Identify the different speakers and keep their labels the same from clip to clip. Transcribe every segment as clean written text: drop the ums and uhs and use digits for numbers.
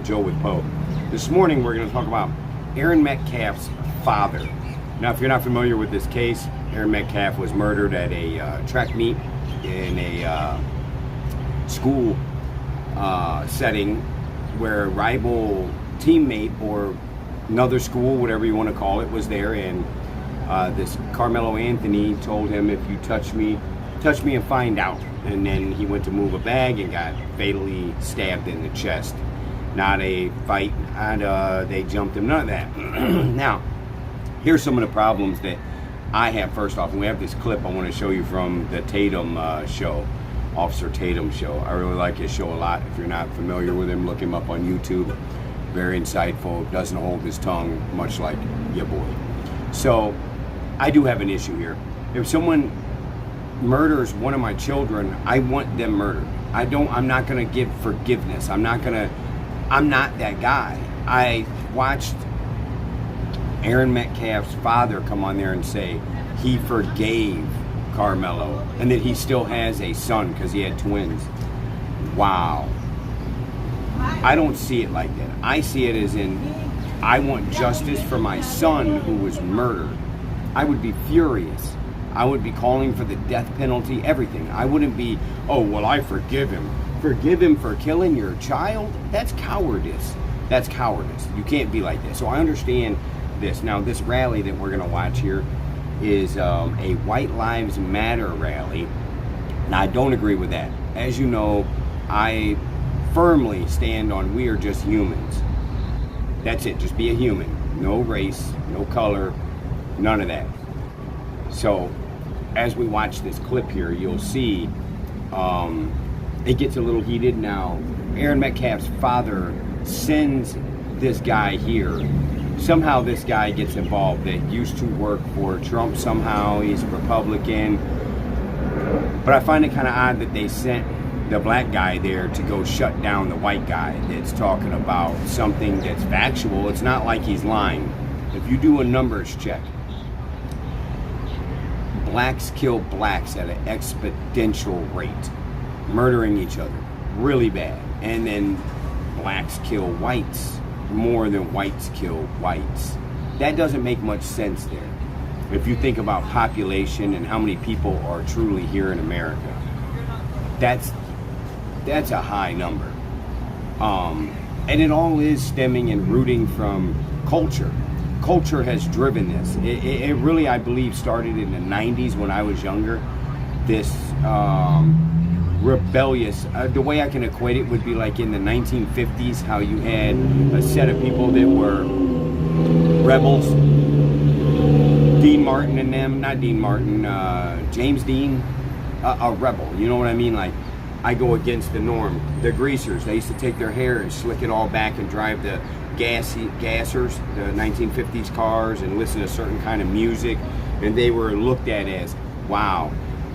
Speaker 1: Papa Joe with Poe. This morning we're going to talk about Aaron Metcalfe's father. Now, if you're not familiar with this case, Aaron Metcalfe was murdered at a track meet in a school setting where a rival teammate or another school, whatever you want to call it, was there, and this Carmelo Anthony told him, if you touch me and find out. And then he went to move a bag and got fatally stabbed in the chest. Not a fight, and they jumped him, none of that. Now, here's some of the problems that I have. First off, and we have this clip I want to show you from the Tatum show, Officer Tatum show. I really like his show a lot. If you're not familiar with him, look him up on YouTube. Very insightful, doesn't hold his tongue, much like your boy. So, I do have an issue here. If someone murders one of my children, I want them murdered. I'm not gonna give forgiveness. I'm not that guy. I watched Aaron Metcalfe's father come on there and say he forgave Carmelo and that he still has a son because he had twins. Wow. I don't see it like that. I see it as in, I want justice for my son who was murdered. I would be furious. I would be calling for the death penalty, everything. I wouldn't be, oh, well, I forgive him. Forgive him for killing your child? That's cowardice. That's cowardice. You can't be like this. So I understand this. Now, this rally that we're going to watch here is a White Lives Matter rally. Now, I don't agree with that. As you know, I firmly stand on we are just humans. That's it. Just be a human. No race, no color, none of that. So, as we watch this clip here, you'll see it gets a little heated. Now, Aaron Metcalfe's father sends this guy here. Somehow this guy gets involved that used to work for Trump somehow. He's a Republican. But I find it kind of odd that they sent the black guy there to go shut down the white guy that's talking about something that's factual. It's not like he's lying. If you do a numbers check, blacks kill blacks at an exponential rate, murdering each other really bad. And then blacks kill whites more than whites kill whites. That doesn't make much sense there. If you think about population and how many people are truly here in America, that's a high number. And it all is stemming and rooting from culture. Culture has driven this. It really, I believe, started in the 90s when I was younger. This rebellious, the way I can equate it would be like in the 1950s, how you had a set of people that were rebels. Dean Martin and them, not Dean Martin, James Dean, a rebel. You know what I mean? Like, I go against the norm. The greasers, they used to take their hair and slick it all back and drive the gassers, the 1950s cars, and listen to certain kind of music, and they were looked at as, wow,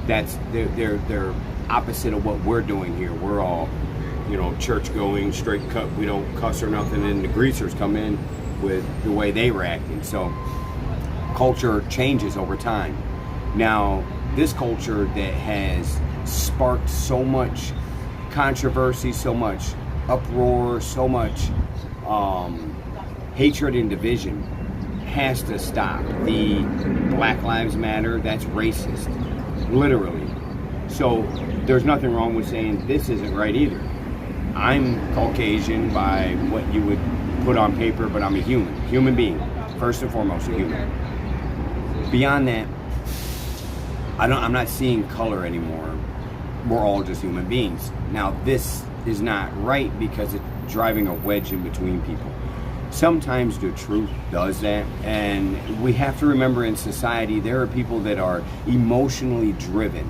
Speaker 1: they're opposite of what we're doing here. We're all, church going, straight cut, we don't cuss or nothing, and the greasers come in with the way they were acting. So culture changes over time. Now, this culture that has sparked so much controversy, so much uproar, so much hatred and division has to stop. The Black Lives Matter, that's racist, literally. So there's nothing wrong with saying this isn't right either. I'm Caucasian by what you would put on paper, but I'm a human being, first and foremost a human. Beyond that, I'm not seeing color anymore. We're all just human beings. Now, this is not right because it's driving a wedge in between people. Sometimes the truth does that, and we have to remember in society there are people that are emotionally driven.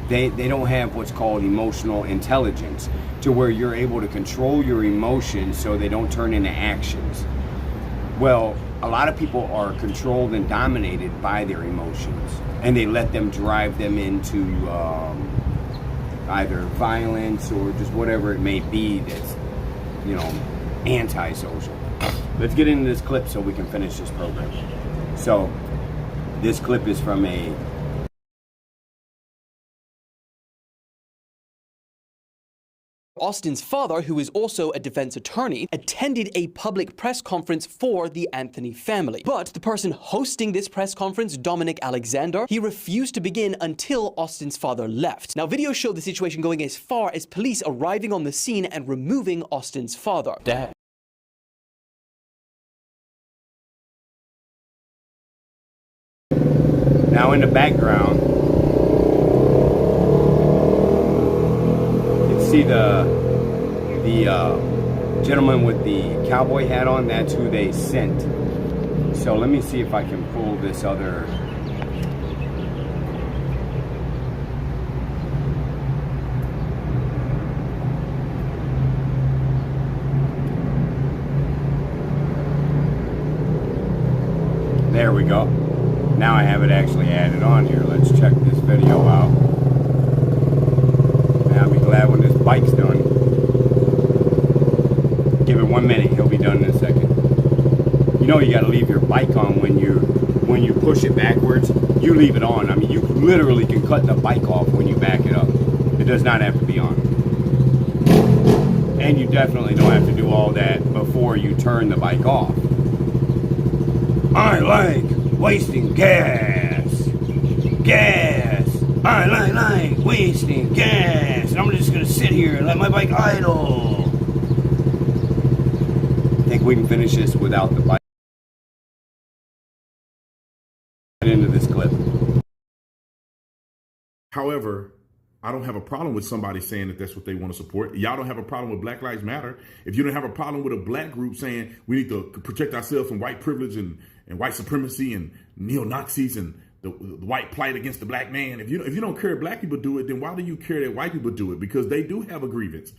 Speaker 1: They don't have what's called emotional intelligence, to where you're able to control your emotions so they don't turn into actions. Well, a lot of people are controlled and dominated by their emotions, and they let them drive them into either violence or just whatever it may be that's, antisocial. Let's get into this clip so we can finish this program. So, this clip is from a
Speaker 2: Austin's father, who is also a defense attorney, attended a public press conference for the Anthony family. But the person hosting this press conference, Dominic Alexander, he refused to begin until Austin's father left. Now, videos show the situation going as far as police arriving on the scene and removing Austin's father. Dad.
Speaker 1: Now in the background, you can see the gentleman with the cowboy hat on. That's who they sent. So let me see if I can pull this other. There we go. Now I have it actually added on here. Let's check this video out. And I'll be glad when this bike's done. Give it 1 minute, he'll be done in a second. You know you gotta leave your bike on when you push it backwards. You leave it on. I mean, you literally can cut the bike off when you back it up. It does not have to be on. And you definitely don't have to do all that before you turn the bike off. I like wasting gas. I like wasting gas. And I'm just gonna sit here and let my bike idle. I think we can finish this without the bike. Into this clip.
Speaker 3: However, I don't have a problem with somebody saying that that's what they want to support. Y'all don't have a problem with Black Lives Matter. If you don't have a problem with a black group saying we need to protect ourselves from white privilege and white supremacy and neo-Nazis and the white plight against the black man, if you don't care if black people do it, then why do you care that white people do it? Because they do have a grievance.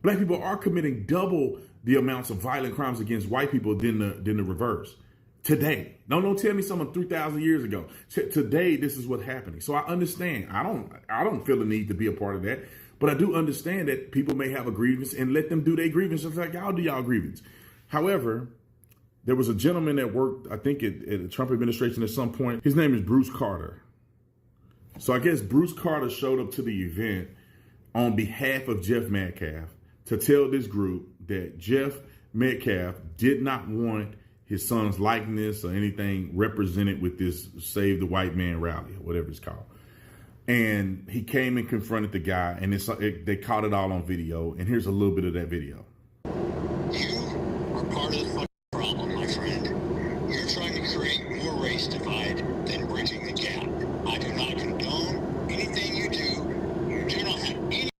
Speaker 3: Black people are committing double the amounts of violent crimes against white people than the reverse. Today. Don't tell me someone 3,000 years ago. Today, this is what's happening. So I understand. I don't feel the need to be a part of that. But I do understand that people may have a grievance and let them do their grievance just like y'all do y'all grievance. However, there was a gentleman that worked, I think, at the Trump administration at some point. His name is Bruce Carter. So I guess Bruce Carter showed up to the event on behalf of Jeff Metcalfe to tell this group that Jeff Metcalfe did not want his son's likeness or anything represented with this Save the White Man rally or whatever it's called. And he came and confronted the guy, and they caught it all on video. And here's a little bit of that video.
Speaker 4: You are part of the fucking problem, my friend. You're trying to create more race divide than bridging the gap. I do not condone anything you do. You do not have any.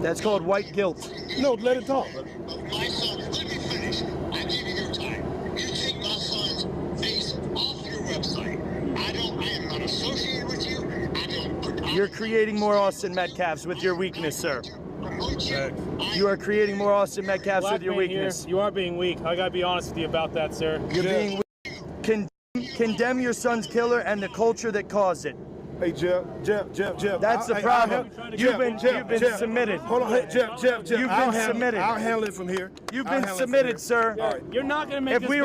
Speaker 5: That's called white guilt.
Speaker 6: No, let it talk.
Speaker 4: My son, let me finish. I gave you your time. You take my son's face off your website. I am not associated with you.
Speaker 5: You're creating more Austin Metcalfes with your weakness, sir. You are creating more Austin Metcalfes with your weakness.
Speaker 6: You are being weak. I gotta be honest with you about that, sir.
Speaker 5: You're being weak. Condemn your son's killer and the culture that caused it.
Speaker 6: Hey, Jeff.
Speaker 5: That's the problem. You've been submitted.
Speaker 6: Hold on, hey, Jeff.
Speaker 5: You've been submitted.
Speaker 6: I'll handle it from here.
Speaker 5: You've been submitted, sir.
Speaker 6: All right.
Speaker 7: You're not going to make
Speaker 5: If we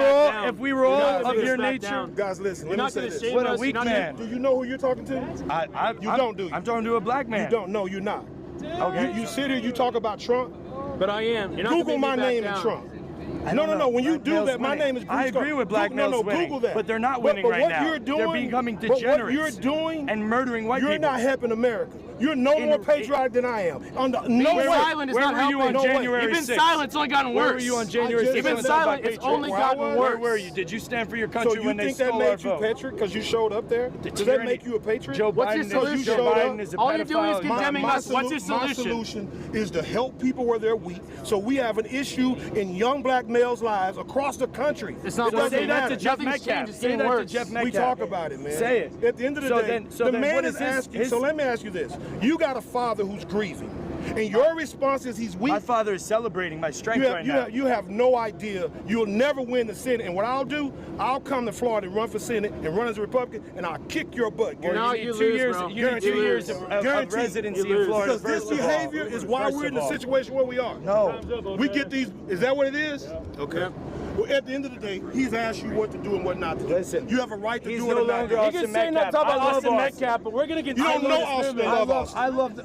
Speaker 5: were all of your nature,
Speaker 6: Guys, listen. Let me say this.
Speaker 5: what a weak man.
Speaker 6: Do you know who you're talking to? You don't, do you?
Speaker 5: I'm talking to a black man.
Speaker 6: You don't. No, you're not.
Speaker 5: Okay.
Speaker 6: You sit here, you talk about Trump.
Speaker 7: But I am. You're not
Speaker 6: Google my name and Trump. No. When you do that, my name is Bruce
Speaker 5: I agree with black males winning,
Speaker 6: Google that.
Speaker 5: but they're not winning right now. They're becoming degenerates.
Speaker 6: What you're doing
Speaker 5: and murdering white people.
Speaker 6: You're not helping America. You're no more patriotic than I am.
Speaker 7: Being silent is not helping.
Speaker 5: Where were you on January 6th?
Speaker 7: You've been silent. It's only gotten worse.
Speaker 5: Where were you on January 6th?
Speaker 7: You've been silent. It's only gotten worse.
Speaker 5: Where were you? Did you stand for your country when they stole our vote?
Speaker 6: So you think that made you patriot because you showed up there? Does that make you a patriot?
Speaker 5: Joe Biden is a pedophile.
Speaker 7: All you're doing is condemning us. What's your solution?
Speaker 6: My solution is to help people where they're weak. So we have an issue in young black males' lives across the country.
Speaker 7: It's not
Speaker 5: Say that to Jeff Metcalfe. Say that to Jeff Metcalfe.
Speaker 6: We talk about it, man.
Speaker 5: Say it.
Speaker 6: At the end of the day, the man is asking. So let me ask you this. You got a father who's grieving. And your response is he's weak.
Speaker 5: My father is celebrating my strength right now.
Speaker 6: You have no idea. You'll never win the Senate. And what I'll do, I'll come to Florida and run for Senate and run as a Republican, and I'll kick your butt.
Speaker 7: No, you lose, bro.
Speaker 5: You need 2 years of residency in Florida.
Speaker 6: Because this behavior is why we're in the situation where we are.
Speaker 5: No.
Speaker 6: We get these. Is that what it is? Okay. Well, at the end of the day, he's asked you what to do and what not to do.
Speaker 5: Listen,
Speaker 6: you have a right to
Speaker 5: he's
Speaker 6: do it
Speaker 5: no
Speaker 6: or not
Speaker 5: longer
Speaker 6: do it.
Speaker 7: You can say not talk about Austin Metcalfe, but we're gonna
Speaker 6: You
Speaker 7: continue.
Speaker 6: don't know Austin.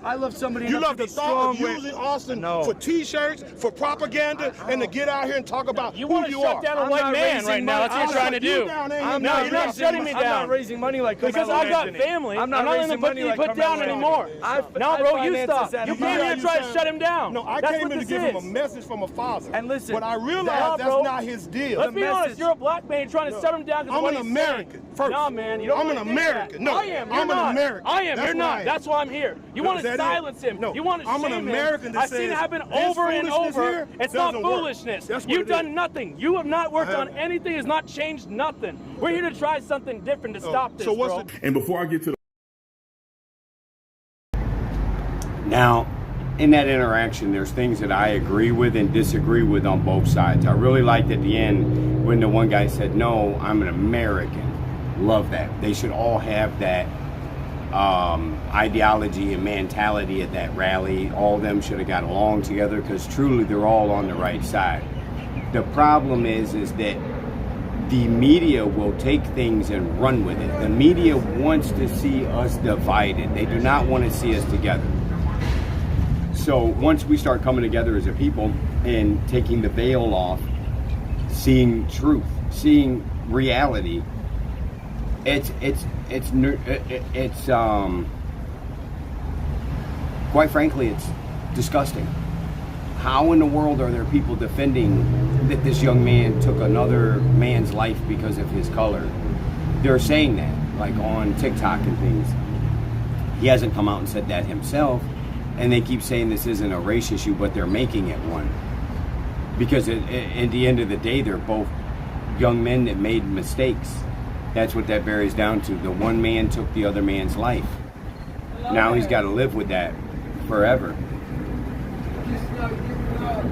Speaker 5: I love somebody
Speaker 6: You
Speaker 5: enough
Speaker 6: love
Speaker 5: to
Speaker 6: the
Speaker 5: be
Speaker 6: thought
Speaker 5: strong
Speaker 6: of
Speaker 5: with.
Speaker 6: using Austin
Speaker 5: No.
Speaker 6: for T-shirts, for propaganda, and to get out here and talk about
Speaker 7: You
Speaker 6: who
Speaker 7: want to
Speaker 6: you
Speaker 7: shut
Speaker 6: are.
Speaker 7: down a
Speaker 5: I'm
Speaker 7: white
Speaker 5: not
Speaker 7: man
Speaker 5: raising
Speaker 7: right now.
Speaker 5: money.
Speaker 7: That's what you're trying to
Speaker 6: You
Speaker 7: do.
Speaker 6: down, ain't
Speaker 5: I'm
Speaker 6: you?
Speaker 7: No,
Speaker 5: not
Speaker 7: you're not
Speaker 5: raising
Speaker 7: shutting me
Speaker 5: I'm
Speaker 7: down.
Speaker 5: not raising money like
Speaker 7: Because
Speaker 5: Carmelo
Speaker 7: I got
Speaker 5: Anthony.
Speaker 7: family.
Speaker 5: I'm not
Speaker 7: letting
Speaker 5: raising
Speaker 7: them
Speaker 5: money
Speaker 7: be
Speaker 5: like
Speaker 7: put down
Speaker 5: Carmelo
Speaker 7: anymore.
Speaker 5: Anthony.
Speaker 7: No,
Speaker 5: I
Speaker 7: bro, you
Speaker 5: finances
Speaker 7: stop.
Speaker 5: that
Speaker 7: You
Speaker 5: I'm
Speaker 7: came
Speaker 5: not
Speaker 7: here to try to shut him down.
Speaker 6: No, I
Speaker 7: That's
Speaker 6: came
Speaker 7: what
Speaker 6: in to
Speaker 7: this
Speaker 6: give him a
Speaker 7: is.
Speaker 6: message from a father.
Speaker 5: And listen,
Speaker 6: but I realize
Speaker 7: Nah,
Speaker 6: that's
Speaker 7: bro.
Speaker 6: not his deal.
Speaker 7: Let's be
Speaker 5: message-
Speaker 7: honest. You're a black man trying to shut him down.
Speaker 6: I'm an American first.
Speaker 7: No, man, you don't.
Speaker 6: I'm an
Speaker 7: really think that.
Speaker 6: American. No,
Speaker 7: I am. You're
Speaker 6: I'm an
Speaker 7: not.
Speaker 6: American.
Speaker 7: I am.
Speaker 6: That's
Speaker 7: You're
Speaker 6: what I
Speaker 7: not.
Speaker 6: am.
Speaker 7: That's why I'm here. You
Speaker 6: No,
Speaker 7: want
Speaker 6: is
Speaker 7: to
Speaker 6: that it?
Speaker 7: silence him.
Speaker 6: No,
Speaker 7: You want to
Speaker 6: I'm an
Speaker 7: shame
Speaker 6: American
Speaker 7: him.
Speaker 6: that
Speaker 7: I've seen it
Speaker 6: says
Speaker 7: happen
Speaker 6: this
Speaker 7: over and
Speaker 6: foolishness
Speaker 7: over.
Speaker 6: here
Speaker 7: It's not
Speaker 6: doesn't work.
Speaker 7: foolishness.
Speaker 6: That's what
Speaker 7: You've
Speaker 6: it
Speaker 7: done
Speaker 6: is.
Speaker 7: nothing. You have not worked on
Speaker 6: haven't.
Speaker 7: anything. Has not changed nothing. We're here to try something different to stop this,
Speaker 6: so what's
Speaker 7: bro.
Speaker 3: And before I get to the
Speaker 1: Now, in that interaction, there's things that I agree with and disagree with on both sides. I really liked at the end when the one guy said, "No, I'm an American." Love that. They should all have that ideology and mentality at that rally. All of them should have got along together because truly they're all on the right side. The problem is that the media will take things and run with it. The media wants to see us divided. They do not want to see us together. So once we start coming together as a people and taking the veil off, seeing truth, seeing reality, it's quite frankly, it's disgusting. How in the world are there people defending that this young man took another man's life because of his color? They're saying that, like on TikTok and things. He hasn't come out and said that himself, and they keep saying this isn't a race issue, but they're making it one. Because at the end of the day, they're both young men that made mistakes. That's what that varies down to. The one man took the other man's life. Now he's got to live with that forever.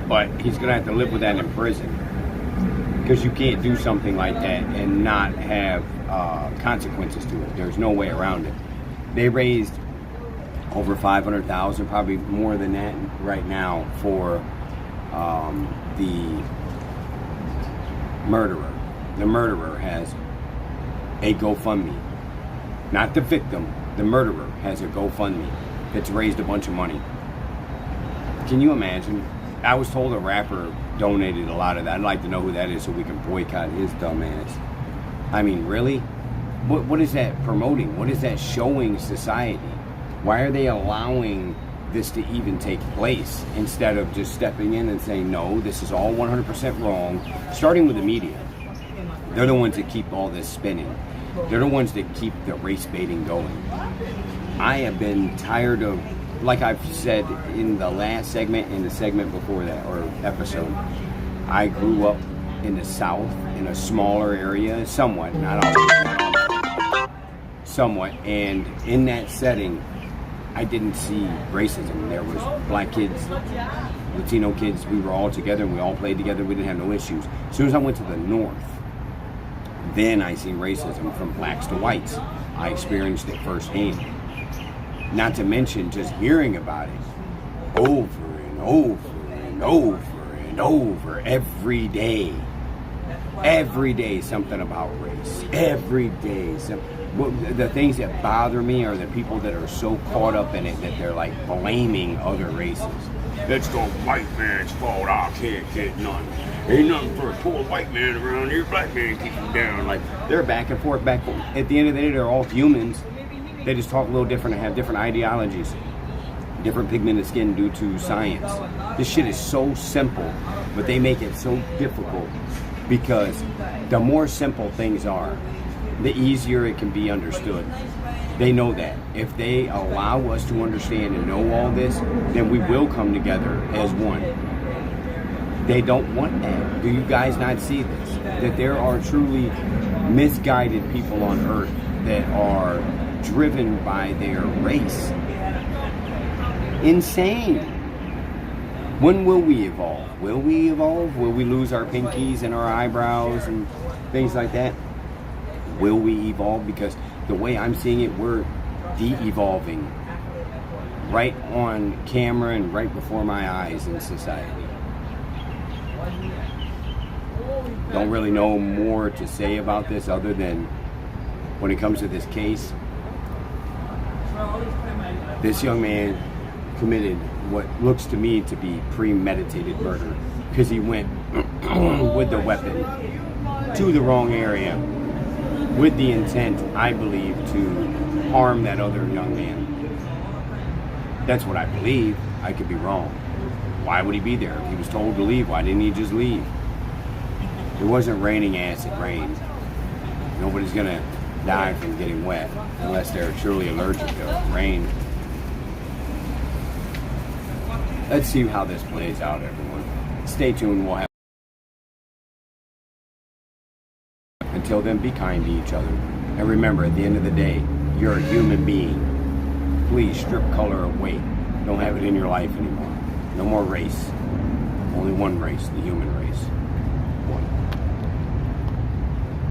Speaker 1: But he's going to have to live with that in prison. Because you can't do something like that and not have consequences to it. There's no way around it. They raised over $500,000, probably more than that right now, for the murderer. The murderer has a GoFundMe. Not the victim, the murderer has a GoFundMe that's raised a bunch of money. Can you imagine? I was told a rapper donated a lot of that. I'd like to know who that is so we can boycott his dumb ass. I mean, really? What is that promoting? What is that showing society? Why are they allowing this to even take place instead of just stepping in and saying, no, this is all 100% wrong, starting with the media? They're the ones that keep all this spinning. They're the ones that keep the race baiting going. I have been tired of, like I've said in the last segment and the segment before that, or episode, I grew up in the South, in a smaller area, somewhat, not always, somewhat, and in that setting, I didn't see racism. There was black kids, Latino kids, we were all together and we all played together, we didn't have no issues. As soon as I went to the North, then I see racism from blacks to whites. I experienced it firsthand. Not to mention just hearing about it over and over and over and over every day. Every day something about race. Every day. The things that bother me are the people that are so caught up in it that they're like blaming other races. It's the white man's fault. I can't get nothing. Ain't nothing for a poor white man around here. Black man keeps him down. Like, they're back and forth, back and forth. At the end of the day, they're all humans. They just talk a little different and have different ideologies. Different pigmented skin due to science. This shit is so simple, but they make it so difficult because the more simple things are, the easier it can be understood. They know that. If they allow us to understand and know all this, then we will come together as one. They don't want that. Do you guys not see this? That there are truly misguided people on earth that are driven by their race. Insane. When will we evolve? Will we evolve? Will we lose our pinkies and our eyebrows and things like that? Will we evolve? Because the way I'm seeing it, we're de-evolving right on camera and right before my eyes in society. don't really know more to say about this other than when it comes to this case, this young man committed what looks to me to be premeditated murder because he went with the weapon to the wrong area with the intent, I believe, to harm that other young man. That's what I believe. I could be wrong. Why would he be there? If he was told to leave, why didn't he just leave? It wasn't raining acid rain. Nobody's gonna die from getting wet unless they're truly allergic to rain. Let's see how this plays out, everyone. Stay tuned. We'll have. Until then, be kind to each other. And remember, at the end of the day, you're a human being. Please strip color away. Don't have it in your life anymore. No more race. Only one race, the human race.